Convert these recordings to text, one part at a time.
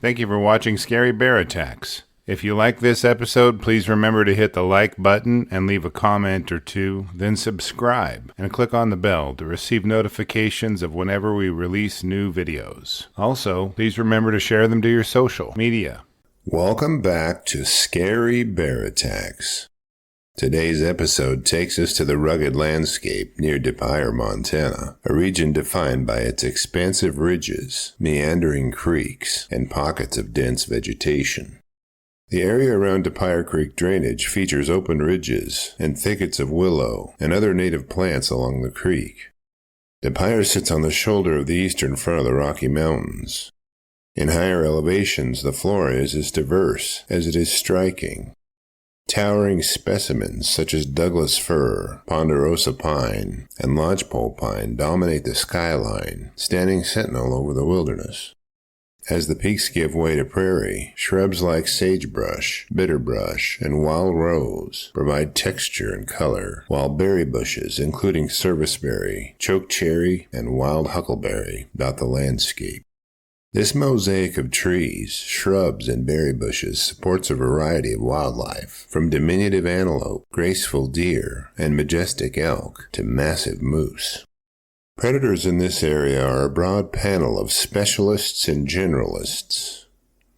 Thank you for watching Scary Bear Attacks. If you like this episode, please remember to hit the like button and leave a comment or two, then subscribe and click on the bell to receive notifications of whenever we release new videos. Also, please remember to share them to your social media. Welcome back to Scary Bear Attacks. Today's episode takes us to the rugged landscape near Dupuyer, Montana, a region defined by its expansive ridges, meandering creeks, and pockets of dense vegetation. The area around Dupuyer Creek drainage features open ridges and thickets of willow and other native plants along the creek. Dupuyer sits on the shoulder of the eastern front of the Rocky Mountains. In higher elevations, the flora is as diverse as it is striking. Towering specimens such as Douglas fir, ponderosa pine, and lodgepole pine dominate the skyline, standing sentinel over the wilderness. As the peaks give way to prairie, shrubs like sagebrush, bitterbrush, and wild rose provide texture and color, while berry bushes, including serviceberry, chokecherry, and wild huckleberry, dot the landscape. This mosaic of trees, shrubs, and berry bushes supports a variety of wildlife, from diminutive antelope, graceful deer, and majestic elk to massive moose. Predators in this area are a broad panel of specialists and generalists.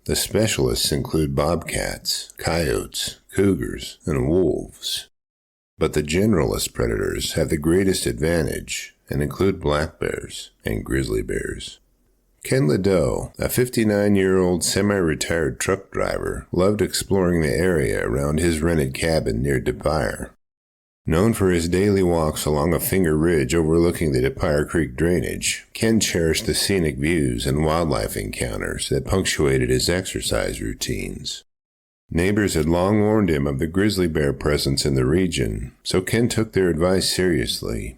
The specialists include bobcats, coyotes, cougars, and wolves. But the generalist predators have the greatest advantage and include black bears and grizzly bears. Ken Ledeau, a 59-year-old semi-retired truck driver, loved exploring the area around his rented cabin near Dupuyer. Known for his daily walks along a finger ridge overlooking the Dupuyer Creek drainage, Ken cherished the scenic views and wildlife encounters that punctuated his exercise routines. Neighbors had long warned him of the grizzly bear presence in the region, so Ken took their advice seriously.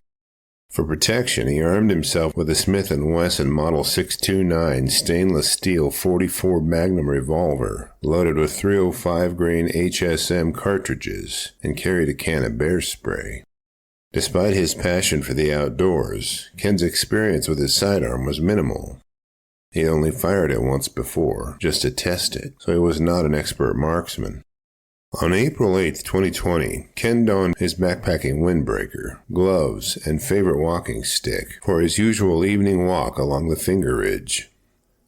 For protection, he armed himself with a Smith Wesson Model 629 stainless steel .44 Magnum revolver, loaded with 305 grain HSM cartridges, and carried a can of bear spray. Despite his passion for the outdoors, Ken's experience with his sidearm was minimal. He'd only fired it once before, just to test it, so he was not an expert marksman. On April 8, 2020, Ken donned his backpacking windbreaker, gloves, and favorite walking stick for his usual evening walk along the finger ridge.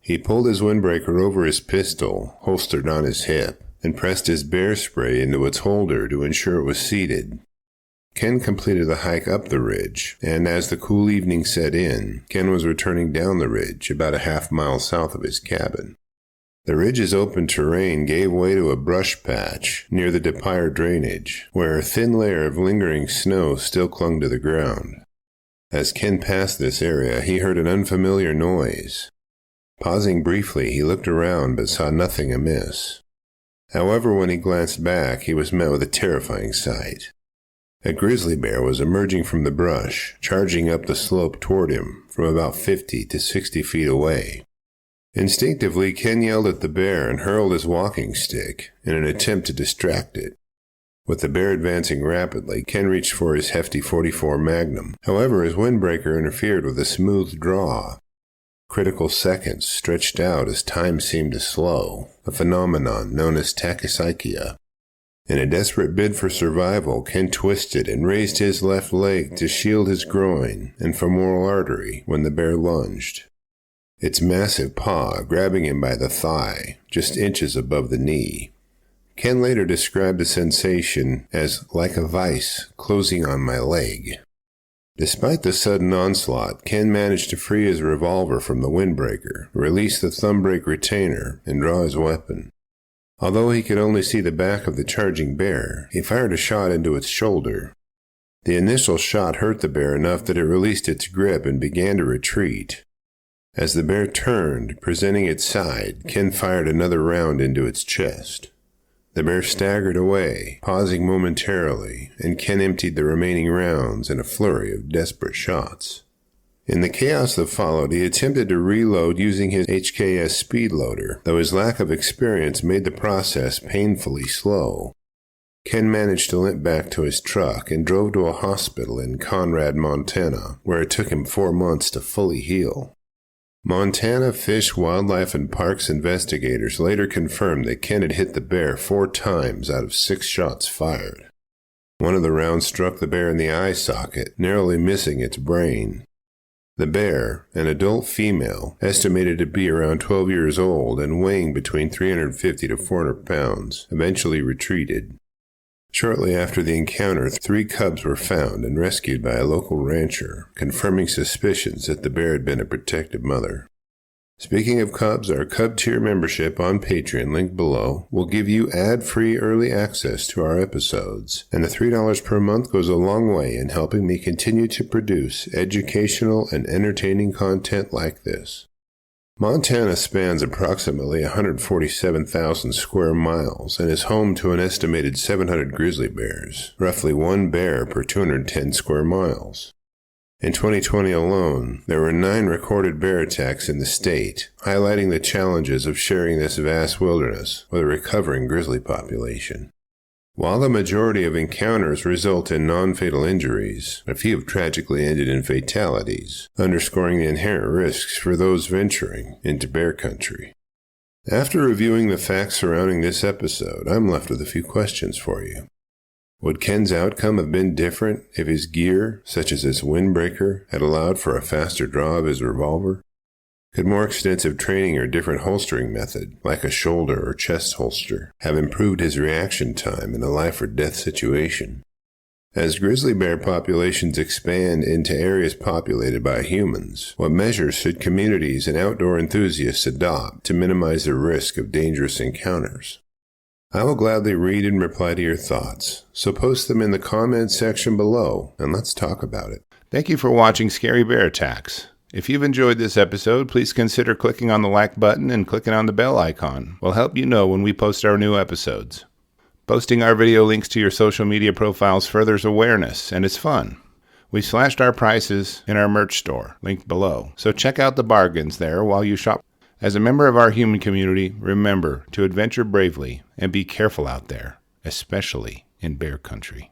He pulled his windbreaker over his pistol, holstered on his hip, and pressed his bear spray into its holder to ensure it was seated. Ken completed the hike up the ridge, and as the cool evening set in, Ken was returning down the ridge about a half-mile south of his cabin. The ridge's open terrain gave way to a brush patch near the Dupuyer drainage, where a thin layer of lingering snow still clung to the ground. As Ken passed this area, he heard an unfamiliar noise. Pausing briefly, he looked around but saw nothing amiss. However, when he glanced back, he was met with a terrifying sight. A grizzly bear was emerging from the brush, charging up the slope toward him from about 50 to 60 feet away. Instinctively, Ken yelled at the bear and hurled his walking stick in an attempt to distract it. With the bear advancing rapidly, Ken reached for his hefty .44 Magnum. However, his windbreaker interfered with a smooth draw. Critical seconds stretched out as time seemed to slow, a phenomenon known as tachycyclia. In a desperate bid for survival, Ken twisted and raised his left leg to shield his groin and femoral artery when the bear lunged. Its massive paw grabbing him by the thigh, just inches above the knee. Ken later described the sensation as like a vice closing on my leg. Despite the sudden onslaught, Ken managed to free his revolver from the windbreaker, release the thumb brake retainer, and draw his weapon. Although he could only see the back of the charging bear, he fired a shot into its shoulder. The initial shot hurt the bear enough that it released its grip and began to retreat. As the bear turned, presenting its side, Ken fired another round into its chest. The bear staggered away, pausing momentarily, and Ken emptied the remaining rounds in a flurry of desperate shots. In the chaos that followed, he attempted to reload using his HKS speed loader, though his lack of experience made the process painfully slow. Ken managed to limp back to his truck and drove to a hospital in Conrad, Montana, where it took him 4 months to fully heal. Montana Fish, Wildlife, and Parks investigators later confirmed that Ken had hit the bear 4 times out of 6 shots fired. One of the rounds struck the bear in the eye socket, narrowly missing its brain. The bear, an adult female, estimated to be around 12 years old and weighing between 350 to 400 pounds, eventually retreated. Shortly after the encounter, 3 cubs were found and rescued by a local rancher, confirming suspicions that the bear had been a protective mother. Speaking of cubs, our Cub Tier membership on Patreon, linked below, will give you ad-free early access to our episodes, and the $3 per month goes a long way in helping me continue to produce educational and entertaining content like this. Montana spans approximately 147,000 square miles and is home to an estimated 700 grizzly bears, roughly 1 bear per 210 square miles. In 2020 alone, there were 9 recorded bear attacks in the state, highlighting the challenges of sharing this vast wilderness with a recovering grizzly population. While the majority of encounters result in non-fatal injuries, a few have tragically ended in fatalities, underscoring the inherent risks for those venturing into bear country. After reviewing the facts surrounding this episode, I'm left with a few questions for you. Would Ken's outcome have been different if his gear, such as his windbreaker, had allowed for a faster draw of his revolver? Could more extensive training or different holstering method, like a shoulder or chest holster, have improved his reaction time in a life-or-death situation? As grizzly bear populations expand into areas populated by humans, what measures should communities and outdoor enthusiasts adopt to minimize the risk of dangerous encounters? I will gladly read and reply to your thoughts, so post them in the comments section below, and let's talk about it. Thank you for watching Scary Bear Attacks. If you've enjoyed this episode, please consider clicking on the like button and clicking on the bell icon. We'll help you know when we post our new episodes. Posting our video links to your social media profiles furthers awareness, and it's fun. We slashed our prices in our merch store, linked below, so check out the bargains there while you shop. As a member of our human community, remember to adventure bravely and be careful out there, especially in bear country.